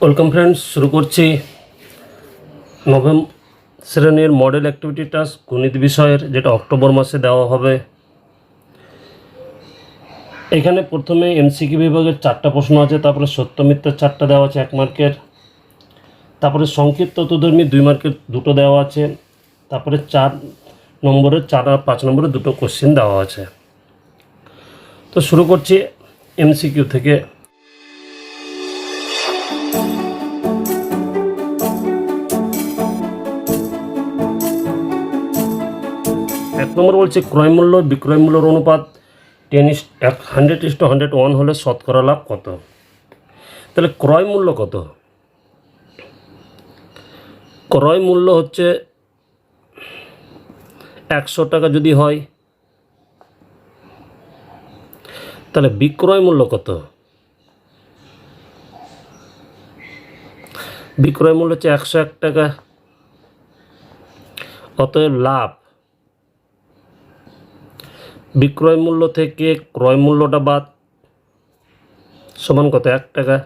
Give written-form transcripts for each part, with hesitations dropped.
Welcome friends, শুরু করছি নবম শ্রেণীর মডেল অ্যাক্টিভিটি টাস্ক গণিত বিষয়ের, যেটা অক্টোবর মাসে দেওয়া হবে। এখানে প্রথমে এমসিকিউ বিভাগের 4টা প্রশ্ন আছে, তারপরে সত্য মিথ্যার 4টা দেওয়া আছে 1 মার্কের, তারপরে সংক্ষিপ্ত তত্ত্বধর্মী 2 মার্কের 2টো দেওয়া আছে, তারপরে 4 নম্বরের 4 আর 5 নম্বরের 2টো কোশ্চেন দেওয়া আছে। তো শুরু করছি এমসিকিউ থেকে। এক নম্বর বলছে ক্রয় মূল্য বিক্রয় মূল্যের অনুপাত 100:101 হলে শতকরা লাভ কত? তাহলে ক্রয় মূল্য কত? ক্রয় মূল্য হচ্ছে 100 টাকা যদি হয়, তাহলে বিক্রয় মূল্য কত? বিক্রয় মূল্য হচ্ছে 101 টাকা। অতএব লাভ বিক্রয় মূল্য থেকে ক্রয় মূল্যটা বাদ সমান কত? 1 টাকা।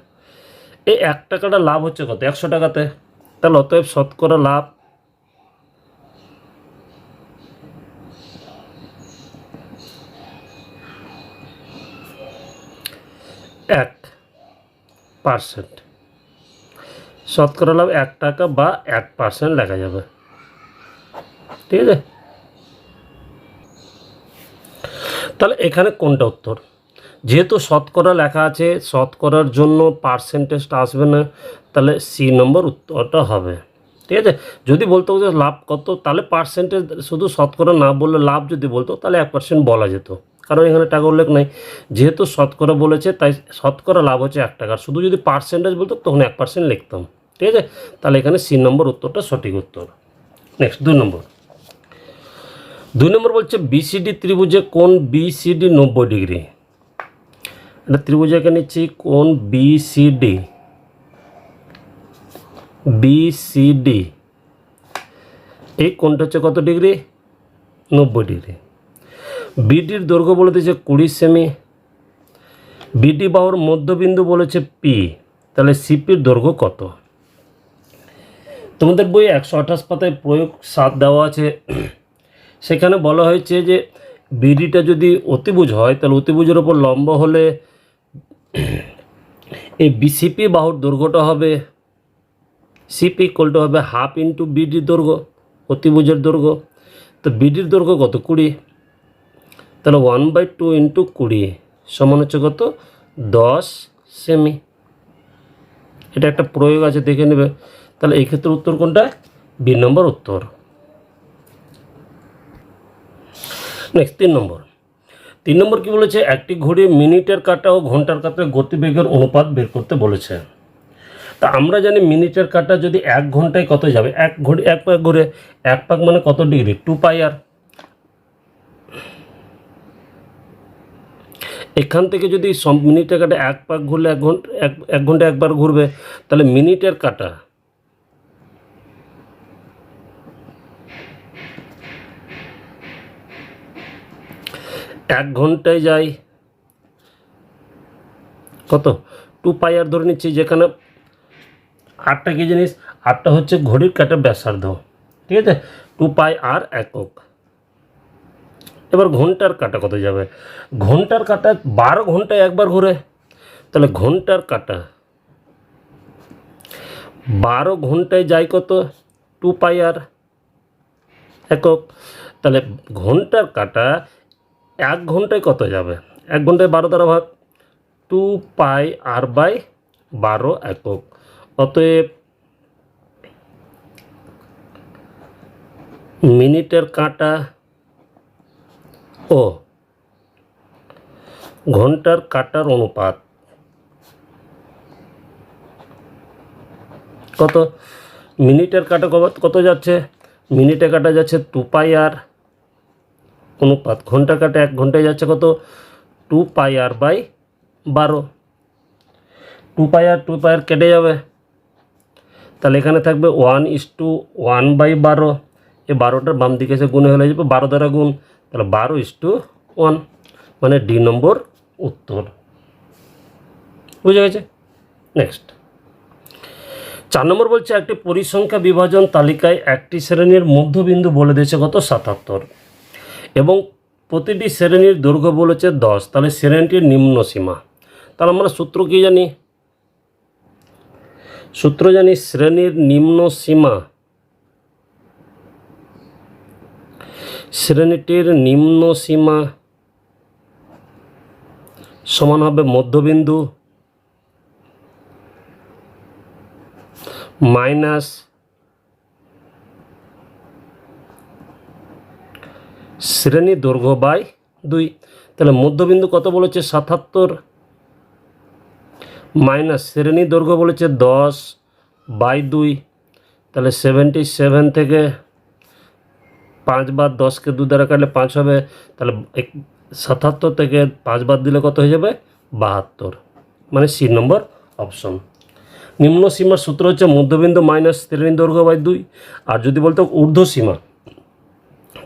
এই 1 টাকাটা লাভ হচ্ছে কত? 100 টাকাতে। তাহলে অতএব শতকরা লাভ 1%। শতকরা লাভ 1 টাকা বা 1% লেখা যাবে, ঠিক আছে? তাহলে এখানে কোনটা উত্তর? যেহেতু শতকরা লেখা আছে, শতকরার জন্য পার্সেন্টেজটা আসবে না, তাহলে সি নম্বর উত্তরটা হবে, ঠিক আছে? যদি বলতো যে লাভ কত, তাহলে পার্সেন্টেজ শুধু শতকরা না বললে, লাভ যদি বলতো তাহলে 1% বলা যেত, কারণ এখানে টাকা উল্লেখ নাই। যেহেতু শতকরা বলেছে তাই শতকরা লাভ হচ্ছে 1 টাকা। শুধু যদি পার্সেন্টেজ বলতো তখন 1% লিখতাম, ঠিক আছে? তাহলে এখানে সি নম্বর উত্তরটা সঠিক উত্তর। নেক্সট 2 নম্বর। 2 নম্বর বলছে বিসিডি ত্রিভুজে কোণ বিসিডি 90 ডিগ্রি। এটা ত্রিভুজকে নিচ্ছি, কোণ বিসিডি এই কোণটা হচ্ছে কত ডিগ্রি? 90 ডিগ্রি। বিডির দৈর্ঘ্য বলে দিয়েছে 20 সেমি। বিডি বাহুর মধ্যবিন্দু বলেছে পি, তাহলে সিপির দৈর্ঘ্য কত? তোমাদের বই 128 পাতায় প্রয়োগ 7 দেওয়া আছে। সেখানে বলা হয়েছে যে বিডিটা যদি অতিভুজ হয়, তাহলে অতিভুজের ওপর লম্ব হলে এই বিসিপি বাহুর দৈর্ঘ্যটা হবে, সিপি ইকুয়ালটা হবে হাফ ইন্টু বিডির দৈর্ঘ্য, অতিভুজের দৈর্ঘ্য। তো বিডির দৈর্ঘ্য কত? 20। তাহলে 1/2 ইন্টু 20 সমান হচ্ছে কত? 10 সেমি। এটা একটা প্রয়োগ আছে, দেখে নেবে। তাহলে এই ক্ষেত্রে উত্তর কোনটা? বি নম্বর উত্তর। নেক্সট 3 নম্বর। 3 নম্বর কি বলেছে? একটি ঘড়ি মিনিটের কাঁটা ও ঘন্টার কাঁটার গতিবেগের অনুপাত বের করতে বলেছে। তা আমরা জানি মিনিটের কাঁটা যদি 1 ঘন্টায় কত যাবে? এক পাক ঘুরে, 1 পাক মানে কত ডিগ্রি? 2πr। এখান থেকে যদি মিনিটের কাঁটা 1 পাক ঘুরলে 1 ঘন্টা একবার ঘুরবে, তাহলে মিনিটের কাঁটা এক ঘন্টায় যায় কত? 2πr ধরে নিচ্ছি, যেখানে 8টা কি জিনিস? 8টা হচ্ছে ঘড়ির কাঁটার ব্যাসার্ধ, ঠিক আছে? 2πr একক। এবার ঘন্টার কাঁটা কত যাবে? ঘন্টার কাঁটা 12 ঘন্টায় একবার ঘুরে, তাহলে ঘন্টার কাঁটা 12 ঘন্টায় যায় কত? 2πr একক। তাহলে ঘন্টার কাঁটা 1 ঘন্টায় কত যাবে? 1 ঘন্টায় 12 দ্বারা ভাগ, 2πr/12 একক। অতএব মিনিটের কাঁটা ও ঘন্টার কাঁটার অনুপাত কত? মিনিটের কাঁটা কত যাচ্ছে? মিনিটের কাঁটা যাচ্ছে 2πr অনুপাত ঘন্টার কাঁটা 1 ঘন্টায় যাচ্ছে কত? 2πr/12। 2πr কেটে যাবে, তাহলে এখানে থাকবে 1:1/12। এই 12টার বাম দিকে এসে গুণে হলে যাবে 12 দ্বারা গুণ, তাহলে 12:1, মানে ডি নম্বর উত্তর। বুঝে গেছে? নেক্সট 4 নম্বর বলছে একটি পরিসংখ্যা বিভাজন তালিকায় একটি শ্রেণীর মধ্যবিন্দু বলে দিয়েছে কত 77 এবং প্রতিটি শ্রেণীর দৈর্ঘ্য বলেছে 10, তাহলে শ্রেণীটির নিম্ন সীমা। তাহলে আমরা সূত্র কি জানি? সূত্র জানি শ্রেণীর নিম্ন সীমা, শ্রেণীটির নিম্ন সীমা সমান হবে মধ্যবিন্দু মাইনাস শ্রেণী দৈর্ঘ্য বাই 2। তাহলে মধ্যবিন্দু কত বলেছে 77 মাইনাস শ্রেণী দৈর্ঘ্য বলেছে 10/2, তাহলে 77 থেকে 5 বাদ 10কে 2 দ্বারা কাটলে 5 হবে, তাহলে 77 থেকে 5 বাদ দিলে কত হয়ে যাবে 72, মানে সি নম্বর অপশন। নিম্ন সীমার সূত্র হচ্ছে মধ্যবিন্দু মাইনাস শ্রেণী দৈর্ঘ্য বাই 2, আর যদি বলতো ঊর্ধ্ব সীমা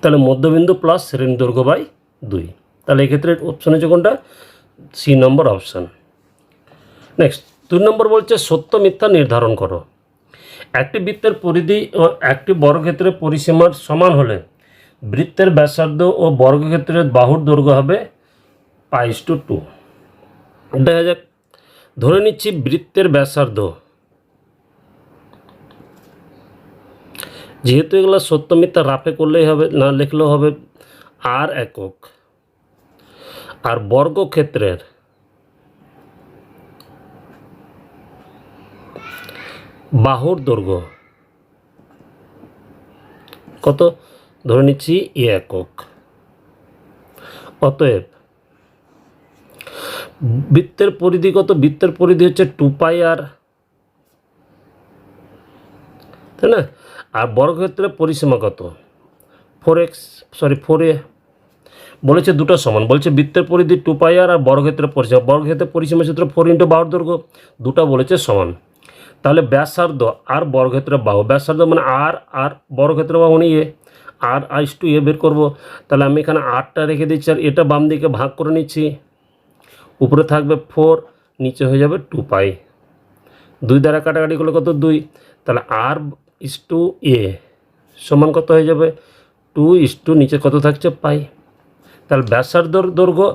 তাহলে মধ্যবিন্দু প্লাস শ্রেণী দৈর্ঘ্য বাই 2। তাহলে এক্ষেত্রে অপশন হচ্ছে কোনটা? সি নম্বর অপশন। নেক্সট 2 নম্বর বলছে সত্য মিথ্যা নির্ধারণ করো। একটি বৃত্তের পরিধি ও একটি বর্গক্ষেত্রের পরিসীমার সমান হলে বৃত্তের ব্যাসার্ধ ও বর্গক্ষেত্রের বাহুর দৈর্ঘ্য হবে π/2। দেখা যাক, ধরে নিচ্ছি বৃত্তের ব্যাসার্ধ, যেহেতু এগুলো সত্য মিথ্যা রাফে করলেই হবে, না লিখলেও হবে, আর একক, আর বর্গক্ষেত্রের বাহুর দৈর্ঘ্য কত? ধরে নিচ্ছি একক। অতএব বৃত্তের পরিধি কত? বৃত্তের পরিধি হচ্ছে 2πr, তাই না? আর বর্গক্ষেত্রের পরিসীমা কত? 4a। বলেছে দুটো সমান, বলছে বৃত্তের পরিধি 2πr আর বর্গক্ষেত্রের পরিসীমা, বর্গক্ষেত্রের পরিসীমা সূত্র 4 × বাহুর দৈর্ঘ্য, দুটো বলেছে সমান। তাহলে ব্যাসার্ধ আর বর্গক্ষেত্রের বাহু, ব্যাসার্ধ মানে আর বর্গক্ষেত্রের বাহু মানে r/a বের করব। তাহলে আমি এখানে rটা রেখে দিচ্ছি আর এটা বাম দিকে ভাগ করে নিচ্ছি, উপরে থাকবে 4, নিচে হয়ে যাবে 2π, 2 দ্বারা কাটাকাটি করলে কত 2, তাহলে r/a সমান কত হয়ে যাবে 2 নিচে কত থাকছে পাই। তাহলে ব্যাসার্ধর দৈর্ঘ্য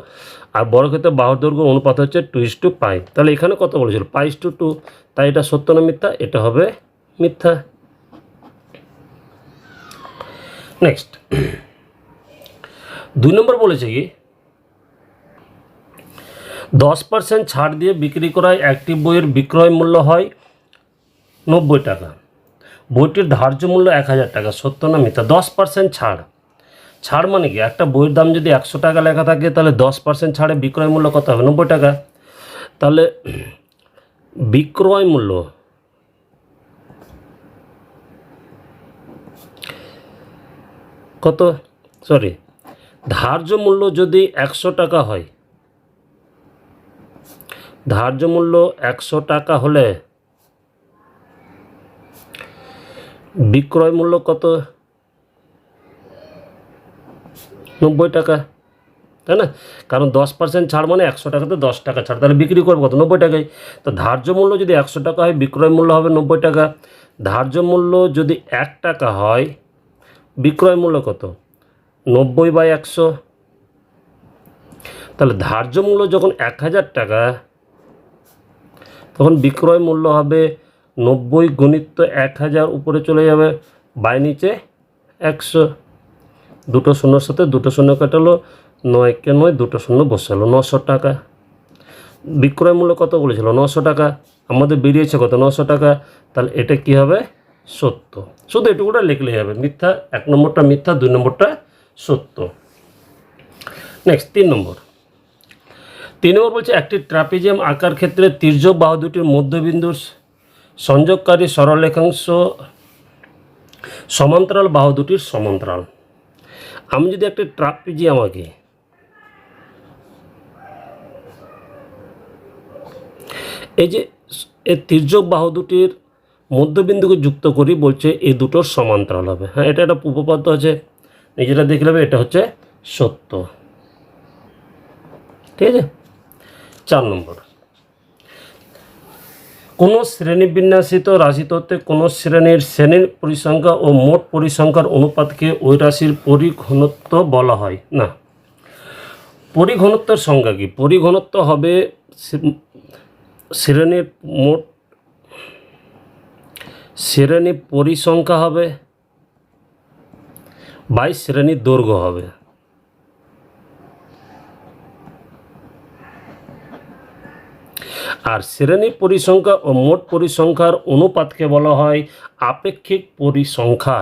আর বর্গক্ষেত্রের বাহুর দৈর্ঘ্য অনুপাত হচ্ছে 2:π। তাহলে এখানে কত বলেছিল π/2, তাই এটা সত্য না মিথ্যা? এটা হবে মিথ্যা। নেক্সট 2 নম্বর বলেছে কি 10% ছাড় দিয়ে বিক্রি করায় একটি বইয়ের বিক্রয় মূল্য হয় 90 টাকা, বইটির ধার্য মূল্য 1000 টাকা, সত্য না মিথ্যা? 10% ছাড় মানে কি? একটা বইয়ের দাম যদি 100 টাকা লেখা থাকে তাহলে 10% ছাড়ে বিক্রয় মূল্য কত হবে 90 টাকা। তাহলে বিক্রয় মূল্য কত? ধার্য মূল্য যদি 100 টাকা হয়, ধার্য মূল্য 100 টাকা হলে বিক্রয় মূল্য কত? 90 টাকা, তাই না? কারণ 10% ছাড় মানে 100 টাকাতে 10 টাকা ছাড়, তাহলে বিক্রি করবো কত? 90 টাকায়। তো ধার্য মূল্য যদি 100 টাকা হয়, বিক্রয় মূল্য হবে 90 টাকা। ধার্য মূল্য যদি 1 টাকা হয়, বিক্রয় মূল্য কত? 90/100। তাহলে ধার্য মূল্য যখন 1000 টাকা, তখন বিক্রয় মূল্য হবে 90 গুণিত 1000, উপরে চলে যাবে বাই নিচে 100, দুটো শূন্যর সাথে দুটো শূন্য কাটালো, 9 কে 9, দুটো শূন্য বসালো, 900 টাকা। বিক্রয় মূল্য কত বলেছিল? 900 টাকা, আমাদের বেরিয়েছে কত? 900 টাকা। তাহলে এটা কি হবে? সত্য। শুধু এটুকুটা লিখলেই হবে, মিথ্যা 1 নম্বরটা মিথ্যা, 2 নম্বরটা সত্য। নেক্সট 3 নম্বর বলছে একটি ট্রাপিজিয়াম আকার ক্ষেত্রে তির্যক বাহু দুটির মধ্যবিন্দুর সংযোগকারী সরলরেখাংশ সমান্তরাল বাহু দুটির সমান্তরাল। আমি যদি একটা ট্রাপিজিয়াম আঁকি, এই যে এই তির্যক বাহু দুটির মধ্যবিন্দুকে যুক্ত করি, বলছে এই দুটোর সমান্তরাল হবে। হ্যাঁ, এটা একটা উপপাদ্য আছে, নিজেরা দেখলে হবে, এটা হচ্ছে সত্য। ঠিক আছে। 4 নম্বর কোনো শ্রেণীবিন্যাসিত রাশিতত্ত্বে কোনো শ্রেণীর পরিসংখ্যা ও মোট পরিসংখ্যার অনুপাতকে ওই রাশির পরিঘনত্ব বলা হয় না। পরিঘনত্বের সংজ্ঞা কি? পরিঘনত্ব হবে শ্রেণীর মোট শ্রেণী পরিসংখ্যা হবে বাই শ্রেণীর দৈর্ঘ্য হবে। আর শ্রেণী পরিসংখ্যা ও মোট পরিসংখ্যার অনুপাতকে বলা হয় আপেক্ষিক পরিসংখ্যা।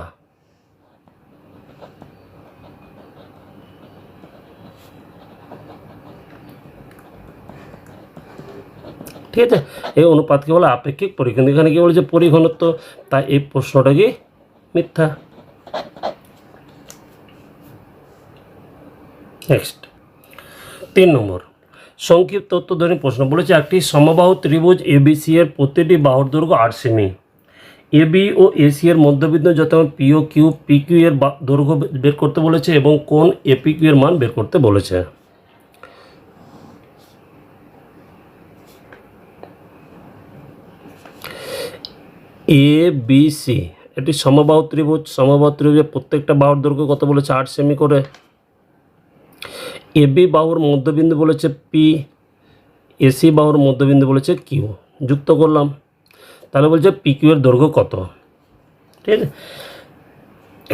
ঠিক আছে, এই অনুপাতকে বলে আপেক্ষিক পরিঘনত্ব। এখানে কি বলেছে? পরিঘনত্ব, তাই এই প্রশ্নটা কি মিথ্যা। নেক্সট 3 নম্বর সংক্ষিপ্ত উত্তরধর্মী প্রশ্ন বলেছে একটি সমবাহু ত্রিভুজ এবিসি এর প্রতিটি বাহুর দৈর্ঘ্য 8 সেমি। এবি ও এসি এর মধ্যবিন্দু যত P O Q, P Q এর দৈর্ঘ্য বের করতে বলেছে এবং কোন এপি কিউ এর মান বের করতে বলেছে। এ বি সি এটি সমবাহু ত্রিভুজ। সমবাহু ত্রিভুজের প্রত্যেকটা বাহুর দৈর্ঘ্য কত বলেছে? 8 সেমি করে। এবি বাহুর মধ্যবিন্দু বলেছে পি, এসি বাহুর মধ্যবিন্দু বলেছে কিউ। যুক্ত করলাম, তাহলে বলছে পি কিউ এর দৈর্ঘ্য কত। ঠিক আছে,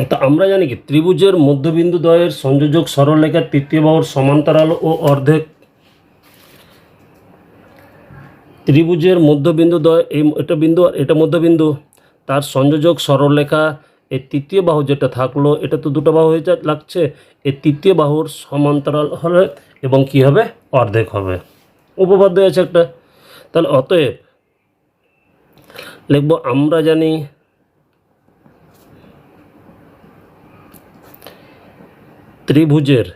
তো আমরা জানি কি ত্রিভুজের মধ্যবিন্দু দ্বয়ের সংযোজক সরলরেখার তৃতীয় বাহুর সমান্তরাল ও অর্ধেক। ত্রিভুজের মধ্যবিন্দু দ্বয়, এটা বিন্দু আর এটা মধ্যবিন্দু, তার সংযোজক সরলরেখা এই তৃতীয় বাহু যেটা থাকলো, এটা তো দুটো বাহু হয়ে লাগছে, এই তৃতীয় বাহুর সমান্তরাল হবে এবং কি হবে? অর্ধেক হবে। উপপাদ্য আছে একটা, তাহলে অতএব লিখব আমরা জানি ত্রিভুজের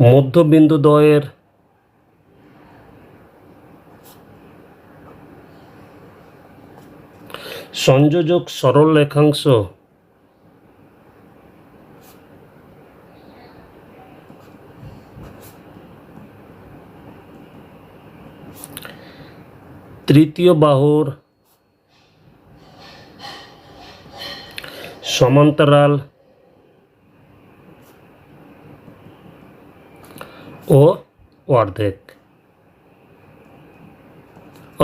মধ্যবিন্দু দ্বয়ের সংযোজক সরল রেখাংশ তৃতীয় বাহুর সমান্তরাল ও অর্ধেক।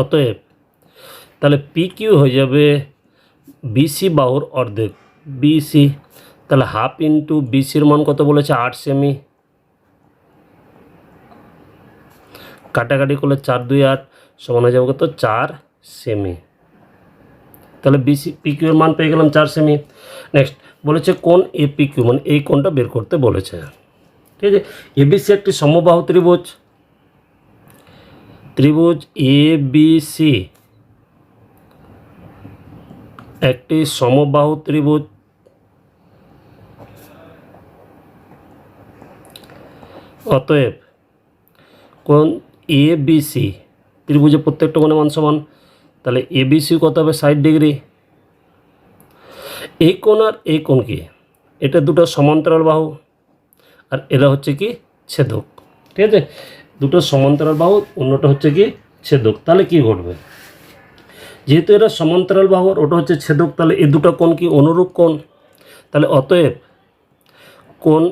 অতএব তাহলে পি কিউ হয়ে যাবে বিসি বাহুর অর্ধেক, বিসি। তাহলে হাফ ইন্টু বিসির মান কত বলেছে? 8 সেমি। কাটাকাটি করলে 4 2 8 সমান হয়ে যাবে কত? 4 সেমি। তাহলে বিসি পি কিউ এর মান পেয়ে গেলাম 4 সেমি। নেক্সট বলেছে কোন এপি কিউ, মানে এই কোণটা বের করতে বলেছে। ঠিক আছে, এবিসি একটি সমবাহু ত্রিভুজ। ত্রিভুজ এবিসি একটি সমবাহু ত্রিভুজ। অতএব কোণ এবিসি ত্রিভুজের প্রত্যেকটা কোণের মান সমান। তাহলে এবিসি কত হবে? 60 ডিগ্রি। এই কোণ আর এই কোণ কি? এটা দুটো সমান্তরাল বাহু আর এরা হচ্ছে কি ছেদক। ঠিক আছে, দুটো সমান্তরাল বাহু, অন্যটা হচ্ছে কি ছেদক। তাহলে কি ঘটবে? যেহেতু এরা সমান্তরাল বাহু আর ওটা হচ্ছে ছেদক, তাহলে এই দুটো কোণ কি অনুরূপ কোণ। তাহলে অতএব কোণ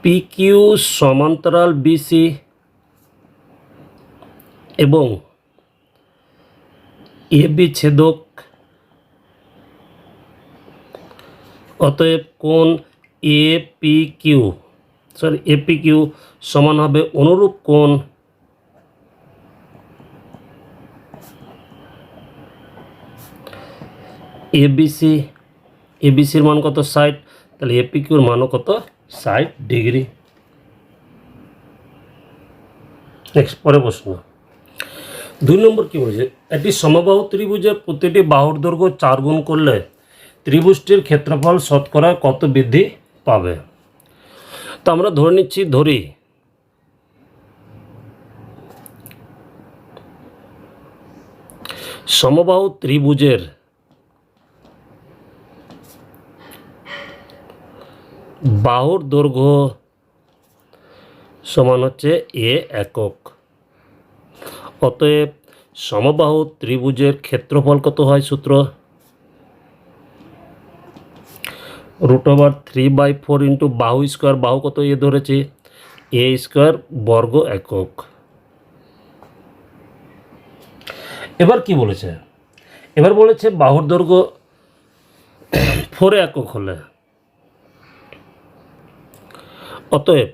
পি কিউ সমান্তরাল বিসি এবং এবি ছেদক, অতএব কোণ এপি কিউ সমান হবে অনুরূপ কোণ এবিসি। এবিসির মান কত? 60। তাহলে এপি কিউর মানও কত? 60 ডিগ্রি। নেক্সট পরে প্রশ্ন 2 নম্বর কি বলেছে? একটি সমবাহু ত্রিভুজের প্রতিটি বাহুর দৈর্ঘ্য 4 গুণ করলে ত্রিভুজটির ক্ষেত্রফল শতকরা কত বৃদ্ধি পাবে? তো আমরা ধরে নিচ্ছি, ধরি সমবাহু ত্রিভুজের বাহুর দৈর্ঘ্য সমান হচ্ছে এ একক। অতএব সমবাহু ত্রিভুজের ক্ষেত্রফল কত হয়? সূত্র √3/4 ইন্টু বাহু স্কোয়ার। বাহু কত এ ধরেছি, এ স্কোয়ার বর্গ একক। এবার কি বলেছে? এবার বলেছে বাহুর দৈর্ঘ্য 4 একক হলে অতএব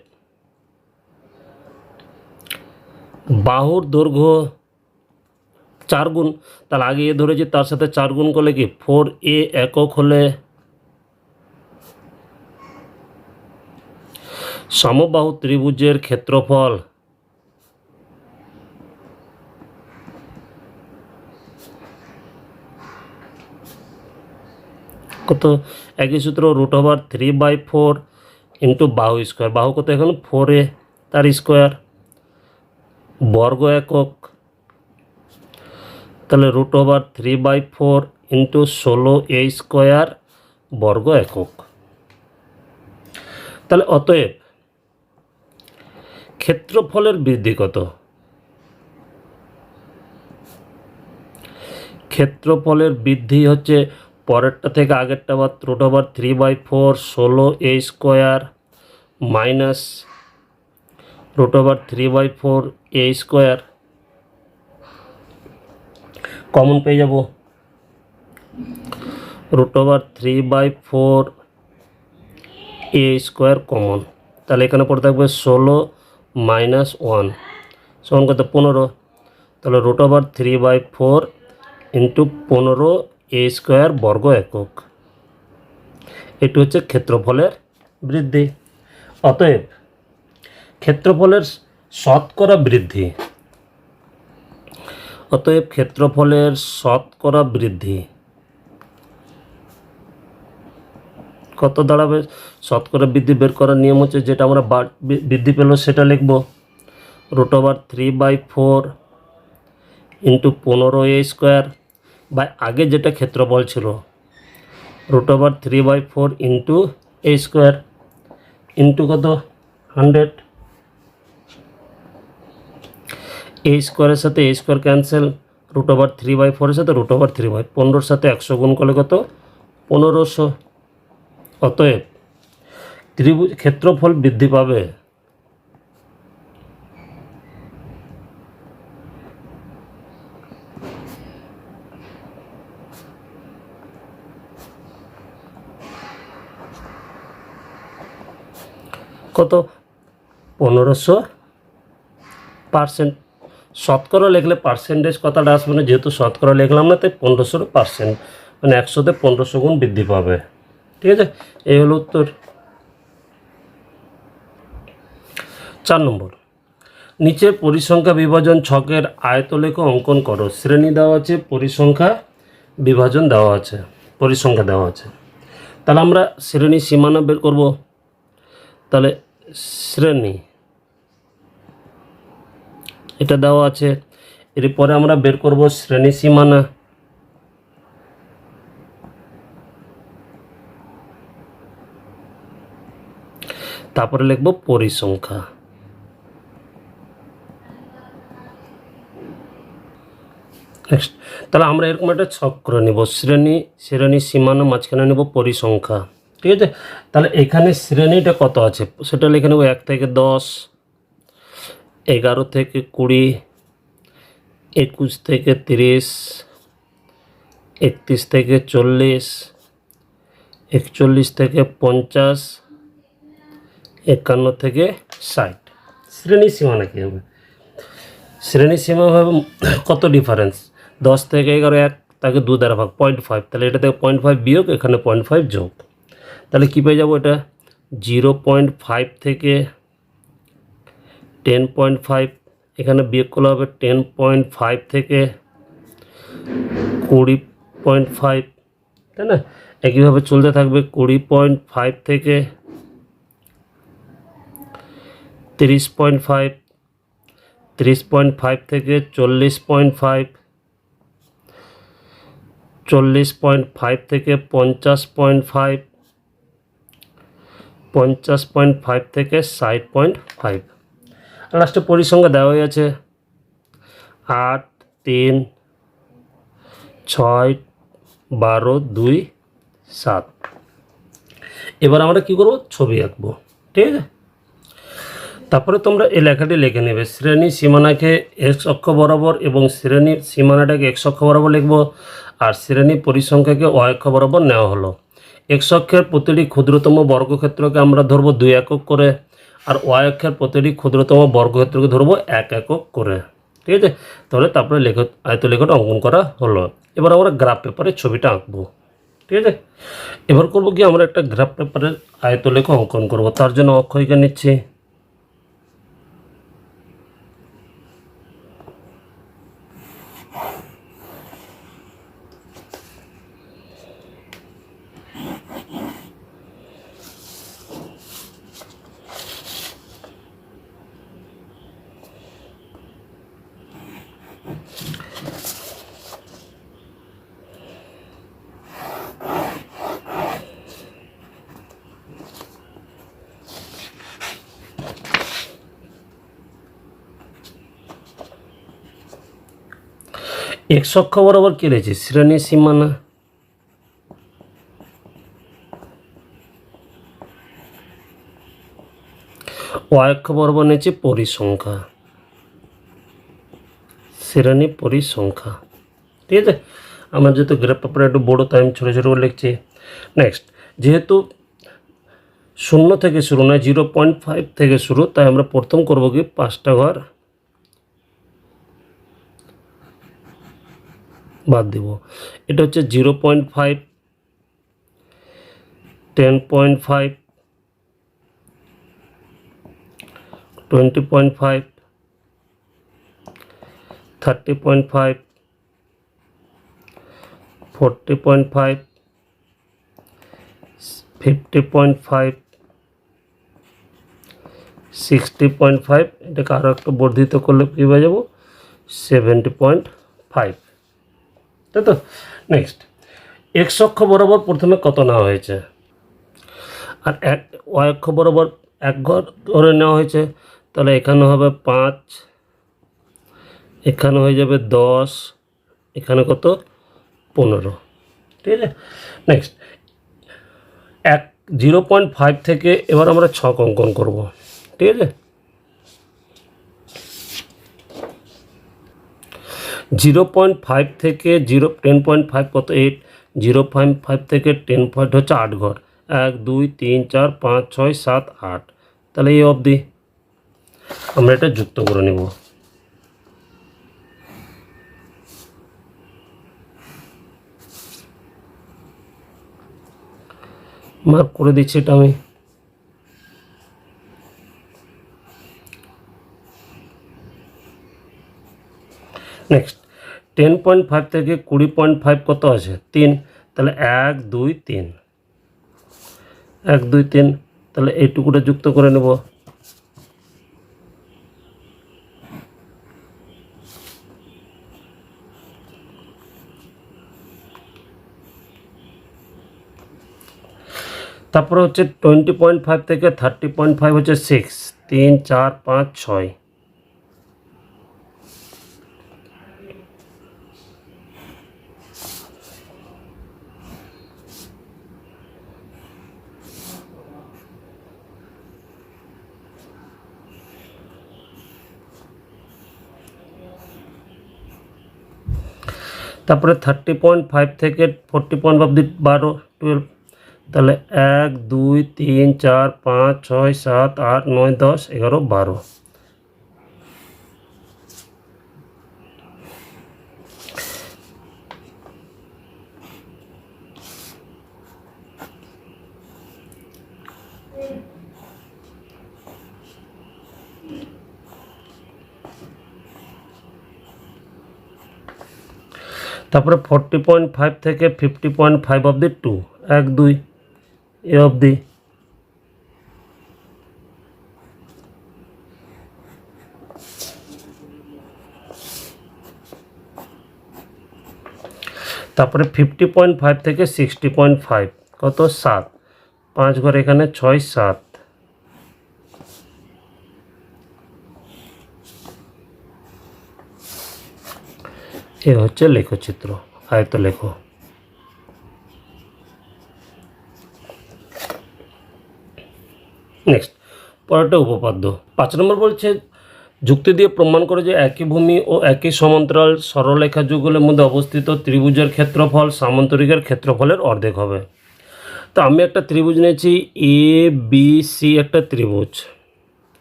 বাহুর দৈর্ঘ্য 4 গুণ, তাহলে আগে এ ধরেছি তার সাথে 4 গুণ করলে কি 4a একক হলে সমবাহু ত্রিভুজের ক্ষেত্রফল কত? একই সূত্র √3/4 ইন্টু বাহু স্কোয়ার। বাহু কত এখন 4a, তার স্কোয়ার বর্গ একক। তাহলে √3/4 ইন্টু 16a স্কোয়ার বর্গ একক। তাহলে অতএব ক্ষেত্রফলের বৃদ্ধি কত? ক্ষেত্রফলের বৃদ্ধি হচ্ছে পরেরটা থেকে আগেরটা বাদ, √3/4 16a square minus √3/4a square, common পেয়ে যাব √3/4a স্কোয়ার কমন। তাহলে এখানে পড়ে থাকবে 16 মাইনাস 1 সমান কত? 15। তাহলে √3/4 ইন্টু 15a স্কোয়ার বর্গ একক। এটি হচ্ছে ক্ষেত্রফলের বৃদ্ধি। অতএব ক্ষেত্রফলের শতকরা বৃদ্ধি, অতএব ক্ষেত্রফলের শতকরা বৃদ্ধি কত দাঁড়াবে? শতকরা বৃদ্ধি বের করার নিয়ম হচ্ছে যেটা আমরা বৃদ্ধি পেল সেটা লিখব, √3/4 ইন্টু 15a স্কোয়ার বা আগে যেটা ক্ষেত্রফল ছিল √3/4 ইন্টু a স্কোয়ার ইন্টু কত? 100। a স্কোয়ারের সাথে a স্কোয়ার ক্যান্সেল, √3/4 এর সাথে √3/, 15-র সাথে 100 গুণ করলে কত? 1500। অতএব ত্রিভুজ ক্ষেত্রফল বৃদ্ধি পাবে কত? 1500%। শতকরা লিখলে পার্সেন্টেজ কথাটা আসবে না, যেহেতু শতকরা লিখলাম না তাই 1500%, মানে 100-তে 1500 গুণ বৃদ্ধি পাবে। ঠিক আছে, এই হলো উত্তর। 4 নম্বর, নিচে পরিসংখ্যা বিভাজন ছকের আয়তলেখ অঙ্কন করো। শ্রেণী দেওয়া আছে, পরিসংখ্যা বিভাজন দেওয়া আছে, পরিসংখ্যা দেওয়া আছে। তাহলে আমরা শ্রেণী সীমানা বের করব। তাহলে শ্রেণী এটা দেওয়া আছে, এরপরে আমরা বের করব শ্রেণী সীমানা। তারপরে লিখব পরিসংখ্যা। নেক্সট, তাহলে আমরা এরকম একটা ছক করে নেব, শ্রেণী সীমানা, মাঝখানে নেব পরিসংখ্যা। ঠিক আছে, তাহলে এখানে শ্রেণীটা কত আছে সেটা লিখে নেব। 1 থেকে 10, 11 থেকে 20, 21 থেকে 30, 31 থেকে 40, 41 থেকে 50, 51 থেকে 60। শ্রেণী সীমানা কী হবে? শ্রেণী সীমা হবে কত ডিফারেন্স? 10 থেকে 11 1, তাকে 2 দ্বারা ভাগ, 0.5। তাহলে এটা থেকে 0.5 বিয়োগ, এখানে 0.5 যোগ। তাহলে কী পেয়ে যাবো? এটা 0.5 থেকে 10.5, এখানে বিয়োগ করলে হবে 10.5 থেকে 20.5, তাই না? একইভাবে চলতে থাকবে 20.5 থেকে 30.5, 30.5 থেকে 40.5, 40.5 থেকে 50.5, 50.5 থেকে 60.5। লাস্টে পরিসংখ্যা দেওয়া হয়ে আছে 8, 3, 6, 12, 2, 7। এবার আমরা কী করবো, ছবি আঁকবো। ঠিক আছে, তারপরে তোমরা এই লেখাটি লিখে নেবে। শ্রেণী সীমানাকে এক্স অক্ষ বরাবর এবং শ্রেণী সীমানাটাকে এক্স অক্ষ বরাবর লিখবো, আর শ্রেণী পরিসংখ্যাকে ওয়াই অক্ষ বরাবর নেওয়া হলো। এক্স অক্ষের প্রতিটি ক্ষুদ্রতম বর্গক্ষেত্রকে আমরা ধরবো 2 একক করে, আর ওয়াই অক্ষের প্রতিটি ক্ষুদ্রতম বর্গক্ষেত্রকে ধরবো 1 একক করে। ঠিক আছে, তাহলে তারপরে আয়তলেখটা অঙ্কন করা হলো। এবার আমরা গ্রাফ পেপারে ছবিটা আঁকবো। ঠিক আছে, এবার করবো কি, আমরা একটা গ্রাফ পেপারের আয়তলেখ অঙ্কন করব। তার জন্য অক্ষয়কে নিচ্ছি। এক্স অক্ষ বরাবর কী রয়েছে, শ্রেণী সীমানা। ওয়াই অক্ষ বরাবর নিয়েছে পরিসংখ্যা, শ্রেণী পরিসংখ্যা। ঠিক আছে, আমার যেহেতু গ্রাফ পেপারে একটু বড়ো, তাই আমি ছোটো ছোটো করে লিখছি। নেক্সট, যেহেতু 0 থেকে শুরু নয়, 0.5 থেকে শুরু, তাই আমরা প্রথম করবো কি, 5টা ঘর বাদ দেব। এটা হচ্ছে 0.5, 10.5, 20.5, 30.5, 40.5, 50.5, 60.5, এটাকে আরও একটু বর্ধিত করলে কী হয়ে যাব, 70.5। তাই তো। নেক্সট, এক্স অক্ষ বরাবর প্রথমে কত নেওয়া হয়েছে, আর ওয়াই অক্ষ বরাবর 1 ঘর ধরে নেওয়া হয়েছে। তাহলে এখানে হবে 5, এখানে হয়ে যাবে 10, এখানে কত, 15। ঠিক আছে, নেক্সট 0.5 থেকে এবার আমরা ছক অঙ্কন করব। ঠিক আছে, 0.5 থেকে 10.5 কত, 8, 0.5 থেকে 10 হচ্ছে 8 ঘর, 1, 2, 3, 4, 5, 6, 7, 8। তাহলে এই অবধি আমরা এটা যুক্ত করে নেব। মার্ক করে দিচ্ছি এটা আমি। নেক্সট, 10.5 থেকে 20.5 কত আছে, 3। তাহলে 1, 2, 3, 1, 2, 3, তাহলে এইটুকুটা যুক্ত করে নেব। তারপরে হচ্ছে 20.5 থেকে 30.5 হচ্ছে 6, 3, 4, 5, 6। তারপরে 30.5 থেকে 40.5 অবধি 12, 12। তাহলে 1, 2, 3, 4, 5, 6, 7, 8, 9, 10, 11, 12। তারপরে 40.5 থেকে 50.5 অবধি 2, 1, 2, এ অবধি। তারপরে 50.5 থেকে 60.5 কত, 7, 5 ঘর এখানে, 6, 7। এ হচ্ছে লেখচিত্র, আয়ত লেখ। নেক্সট, পরেরটা উপপাদ্য। 5 নম্বর বলছে যুক্তি দিয়ে প্রমাণ করে যে একই ভূমি ও একই সমান্তরাল সরলরেখা যুগলের মধ্যে অবস্থিত ত্রিভুজের ক্ষেত্রফল সামান্তরিকের ক্ষেত্রফলের অর্ধেক হবে। তো আমি একটা ত্রিভুজ নিয়েছি এ বি সি, একটা ত্রিভুজ,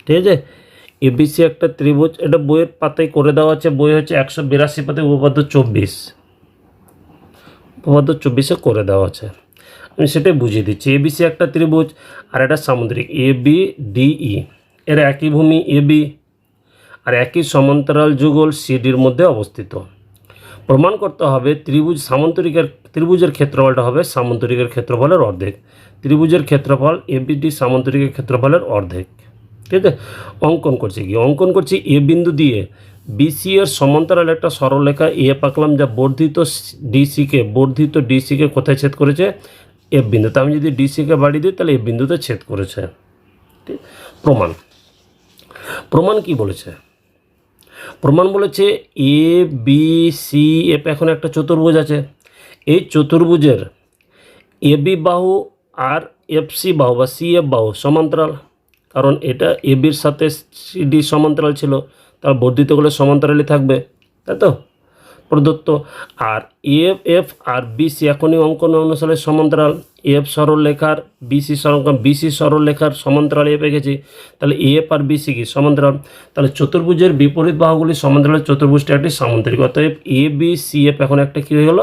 ঠিক আছে, এবিসি একটা ত্রিভুজ। এটা বইয়ের পাতায় করে দেওয়া আছে, বই হচ্ছে 182 পাতায় উপপাদ্য 24, উপপাদ্য 24-এ করে দেওয়া আছে। আমি সেটাই বুঝিয়ে দিচ্ছি। এবিসি একটা ত্রিভুজ আর একটা সামুদ্রিক এ বি ডিই, এর একই ভূমি এ বি আর একই সমান্তরাল যুগল সিডির মধ্যে অবস্থিত। প্রমাণ করতে হবে ত্রিভুজের ক্ষেত্রফলটা হবে সামান্তরিকের ক্ষেত্রফলের অর্ধেক। ত্রিভুজের ক্ষেত্রফল এবিডি সামান্তরিকের ক্ষেত্রফলের অর্ধেক, ঠিক আছে। অঙ্কন করছি এ বিন্দু দিয়ে বিসি এর সমান্তরাল একটা সরলরেখা এ পাকলাম, যা বর্ধিত ডিসিকে কোথায় ছেদ করেছে? এফ বিন্দুতে। আমি যদি ডিসিকে বাড়িয়ে দিই তাহলে এফ বিন্দুতে ছেদ করেছে। প্রমাণ কি বলেছে? প্রমাণ বলেছে এ বি সি এফ, এখন একটা চতুর্ভুজ আছে। এই চতুর্ভুজের এ বি বাহু আর এফ সি বাহু বা সি এফ বাহু সমান্তরাল, কারণ এটা এ বির সাথে সিডি সমান্তরাল ছিল, তার বর্ধিত করলে সমান্তরালই থাকবে, তাই তো প্রদত্ত। আর এফ এফ আর বিসি এখনই অঙ্কন অনুসারে সমান্তরাল। এফ সরলরেখার বিসি সরলরেখার সমান্তরাল এফ এঁকেছি, তাহলে এফ আর বিসি কি সমান্তরাল। তাহলে চতুর্ভুজের বিপরীত বাহুগুলি সমান্তরাল, চতুর্ভুজটা একটি সামান্তরিক, অতএব এ বি সি এফ এখন একটা কী হয়ে গেল?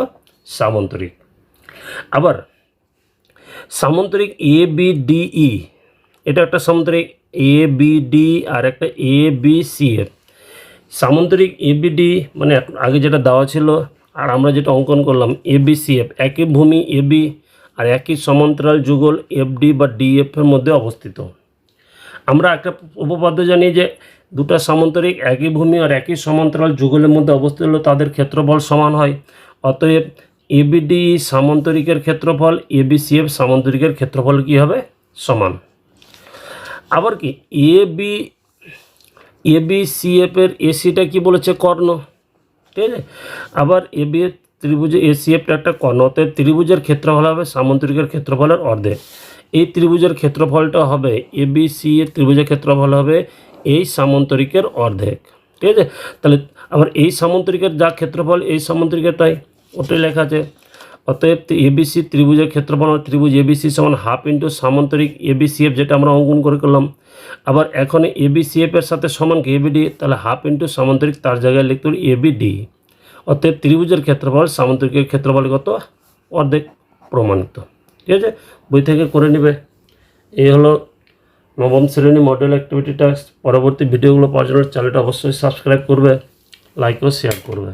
সামান্তরিক। আবার সামান্তরিক এ বি ডিই, এটা একটা সামান্তরিক এ বি ডি আর একটা A B C F. সামান্তরিক A B D মানে আগে যেটা দেওয়া ছিল আর আমরা যেটা অঙ্কন করলাম এ বি সি এফ, একই ভূমি এ বি আর একই সমান্তরাল যুগল এফ ডি বা ডিএফ এর মধ্যে অবস্থিত। আমরা একটা উপপাদ্য জানি যে দুটো সামান্তরিক একই ভূমি আর একই সমান্তরাল যুগলের মধ্যে অবস্থিত হলে তাদের ক্ষেত্রফল সমান হয়। অতএব এ বি ডি সামান্তরিকের ক্ষেত্রফল এ বি সি এফ সামান্তরিকের ক্ষেত্রফল কী হবে? সমান। আবার কি এ বি সি এফ এর এসিটা কী বলেছে? কর্ণ, ঠিক আছে। আবার এ বি ত্রিভুজে এ সি এফটা একটা কর্ণ, অতএব ত্রিভুজের ক্ষেত্রফল হবে সামান্তরিকের ক্ষেত্রফলের অর্ধেক। এই ত্রিভুজের ক্ষেত্রফলটা হবে এ বি সি এর ত্রিভুজের ক্ষেত্রফল হবে এই সামান্তরিকের অর্ধেক, ঠিক আছে। তাহলে আবার এই সামান্তরিকের যা ক্ষেত্রফল এই সামান্তরিকের তাই, ওটাই লেখা আছে। অতএব এবিসি ত্রিভুজের ক্ষেত্রফল ত্রিভুজ এবিসি সমান হাফ ইন্টু সামান্তরিক এবিসিএফ, যেটা আমরা অঙ্কন করে করলাম। আবার এখন এবিসিএফ এর সাথে সমান কি এবিডি, তাহলে হাফ ইন্টু সামান্তরিক, তার জায়গায় লিখতে হবে এবিডি। অতএব ত্রিভুজের ক্ষেত্রফল সামান্তরিকের ক্ষেত্রফল কত? অর্ধেক। প্রমাণিত, ঠিক আছে। বই থেকে করে নেবে। এই হলো নবম শ্রেণী মডেল অ্যাক্টিভিটি টাস্ক। পরবর্তী ভিডিওগুলো পাওয়ার জন্য চ্যানেলটা অবশ্যই সাবস্ক্রাইব করবে, লাইক ও শেয়ার করবে।